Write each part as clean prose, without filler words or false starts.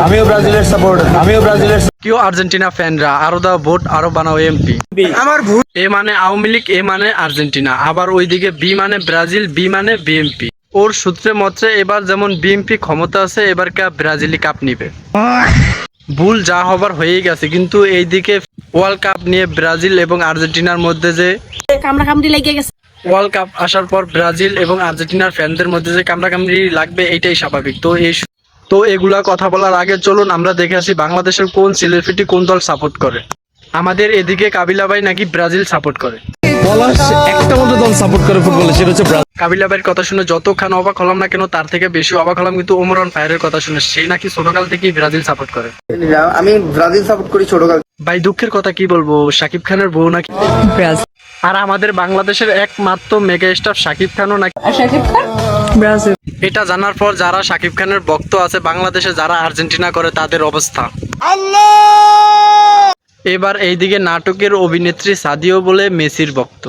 আমিও ব্রাজিলের কেউ আর্জেন্টিনা ফ্যানরা আরো দাও ভোট, আরো বানাও এমপি। আমার ভুল। এ মানে আওয়ামী লীগ, এ মানে আর্জেন্টিনা, আবার ওইদিকে বি মানে ব্রাজিল, বি মানে বিএমপি। ওর সূত্রে মতে এবার যেমন বিএমপি ক্ষমতা আছে, এবার ব্রাজিলই কাপ নিবে। ভুল যা হবার হয়েই গেছে, কিন্তু এইদিকে ওয়ার্ল্ড কাপ নিয়ে ব্রাজিল এবং আর্জেন্টিনার মধ্যে যে কামড়াকামড়ি লেগে গেছে। ওয়ার্ল্ড কাপ আসার পর ব্রাজিল এবং আর্জেন্টিনার ফ্যানদের মধ্যে যে কামড়াকামড়ি লাগবে, এইটাই স্বাভাবিক। তো এগুলা কথা বলার আগে চলুন আমরা দেখে আসি বাংলাদেশের কোন সেলিব্রিটি কোন দল সাপোর্ট করে। আমাদের এদিকে কাবিলা ভাই নাকি ব্রাজিল সাপোর্ট করে। একটা মতো দল সাপোর্ট করে ফুটবলে, সেটা হচ্ছে ব্রাজিল। কাবিলা ভাইয়ের কথা শুনে যতখানি অবাক হলাম না কেন, তার থেকে বেশি অবাক হলাম কিন্তু ওমরান ফায়ারের কথা শুনে। সে নাকি ছোটকাল থেকেই ব্রাজিল সাপোর্ট করে। আমি ব্রাজিল সাপোর্ট করি ছোটকাল। ভাই দুঃখের কথা কি বলবো, শাকিব খানের বউ নাকি ব্রাজিল। আর আমাদের বাংলাদেশের একমাত্র মেগা স্টার শাকিব খানও নাকি ব্রাজিল। এটা জানার পর যারা শাকিব খানের ভক্ত আছে বাংলাদেশে, যারা আর্জেন্টিনা করে তাদের অবস্থা। এবার এইদিকে নাটকের অভিনেত্রী সাদিও বলে মেসির ভক্ত,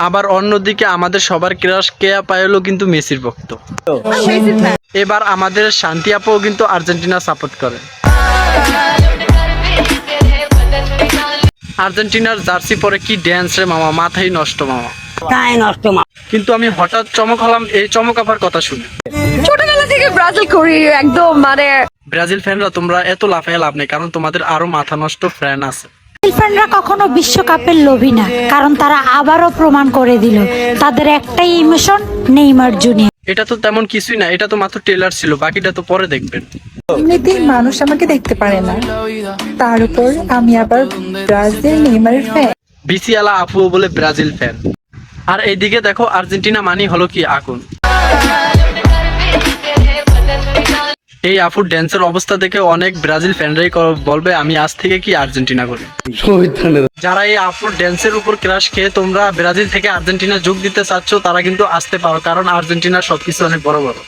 আবার অন্যদিকে আমাদের সবার ক্রাশ কেয়া পায়েলও কিন্তু মেসির ভক্ত। এবার আমাদের শান্তি আপাও কিন্তু আর্জেন্টিনা সাপোর্ট করে। আর্জেন্টিনার জার্সি পরে কি ড্যান্স রে মামা, মাথাই নষ্ট মামা, তাই নষ্ট মা। কিন্তু আমি হঠাৎ চমক হলাম এই চমক আপার কথা শুনে। ছোটবেলা থেকে ব্রাজিল করি একদম, মানে ব্রাজিল ফ্যানরা তোমরা এত লাফায় লাভ নেই, কারণ তোমাদের আরো মাথা নষ্ট ফ্যান আছে। ফ্যানরা কখনো বিশ্বকাপের লোভী না, কারণ তারা আবারও প্রমাণ করে দিল তাদের একটাই ইমোশন, নেইমার জুনিয়র। এটা তো তেমন কিছুই না, এটা তো মাত্র ট্রেলার ছিল, বাকিটা তো পরে দেখবেন। এমনিতেই মানুষ আমাকে দেখতে পারে না, তার উপর আমি আবার ব্রাজিল নেইমারের ফ্যান। বিসিআলা আফুও বলে ব্রাজিল ফ্যান। আর এইদিকে দেখো আর্জেন্টিনা মানি হলো কি আগুন। এই আফুর ড্যান্সের অবস্থা দেখে অনেক ব্রাজিল ফ্যানরাই বলবে আমি আজ থেকে কি আর্জেন্টিনা করি। যারা এই আফুর ড্যান্সের উপর ক্রাশ খেয়ে তোমরা ব্রাজিল থেকে আর্জেন্টিনা যোগ দিতে চাচ্ছ, তারা কিন্তু আসতে পারো, কারণ আর্জেন্টিনার সবকিছু অনেক বড় বড়।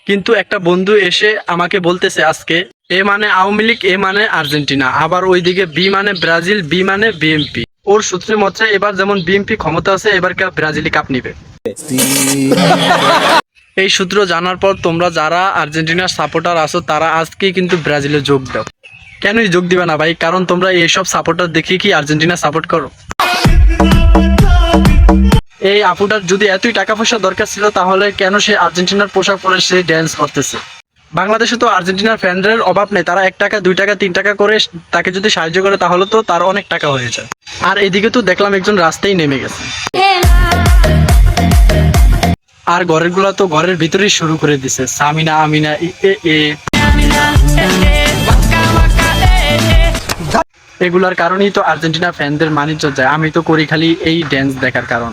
কিন্তু একটা বন্ধু এসে আমাকে বলতেছে আজকে এ মানে আওয়ামী লীগ, এ মানে আর্জেন্টিনা, আবার ওইদিকে বি মানে ব্রাজিল, বি মানে বিএমপি। ওর সূত্রে মতে এবার যেমন বিএমপি ক্ষমতা আছে, এবার ব্রাজিলই কাপ নিবে। এই সূত্র জানার পর তোমরা যারা আর্জেন্টিনার সাপোর্টার আছো তারা আজকেই কিন্তু ব্রাজিলে যোগ দাও। কেনই যোগ দিবে না ভাই, কারণ তোমরা এইসব সাপোর্টার দেখে কি আর্জেন্টিনা সাপোর্ট করো। এই আপুটার যদি এতই টাকা পয়সা দরকার ছিল, তাহলে কেন সে আর্জেন্টিনার পোশাক পরে সে ড্যান্স করতেছে। বাংলাদেশে তো আর্জেন্টিনার ফ্যানদের অভাব নেই, তারা 1 টাকা 2 টাকা 3 টাকা করে তাকে যদি সাহায্য করে তাহলে তো তার অনেক টাকা হয়ে যায়। আর এদিকে তো দেখলাম একজন রাস্তায় নেমে গেছে, আর ঘরের গুলা তো ঘরের ভিতরেই শুরু করে দিছে সামিনা আমিনা এগুলার কারণেই তো আর্জেন্টিনা ফ্যানদের মানিজ্য যায়। আমি তো করি খালি এই ড্যান্স দেখার কারণ।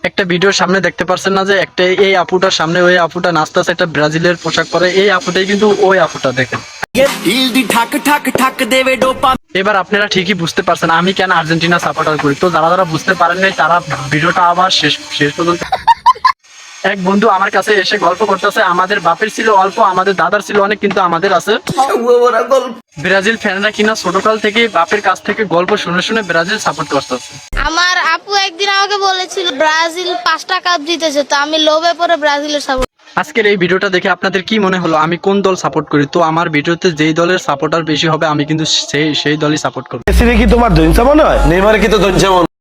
একটা ভিডিওর সামনে দেখতে পারছেন না যে একটা এই আপুটার সামনে ওই আপুটা নাচতেছে একটা ব্রাজিলের পোশাক পরে, এই আপুটাই কিন্তু ওই আপুটা দেখেন। এবার আপনারা ঠিকই বুঝতে পারছেন আমি কেন আর্জেন্টিনা সাপোর্টার করি। তো যারা যারা বুঝতে পারেন নাই তারা ভিডিওটা আবার শেষ পর্যন্ত। এক বন্ধু আমার কাছে এসে গল্প করতেছে, আমাদের বাপের ছিল অল্প, আমাদের দাদার ছিল অনেক, কিন্তু আমাদের আছে। ব্রাজিল ফ্যানরা কিনা ছোটকাল থেকে বাপের কাছ থেকে গল্প শুনে শুনে ব্রাজিল সাপোর্ট করতেছে। আমার আপু একদিন আমাকে বলেছিল ব্রাজিল 5টা কাপ জিতেছে, তো আমি লোভে পড়ে ব্রাজিলের সাপোর্ট। আজকের এই ভিডিওটা দেখে আপনাদের কি মনে হলো আমি কোন দল সাপোর্ট করি? তো আমার ভিডিওতে যেই দলের সাপোর্টার বেশি হবে আমি কিন্তু সেই দলই সাপোর্ট করব। মেসি কি তোমার দইনসা মনে হয়? নেইমার কি তো দইনসা মনে হয়?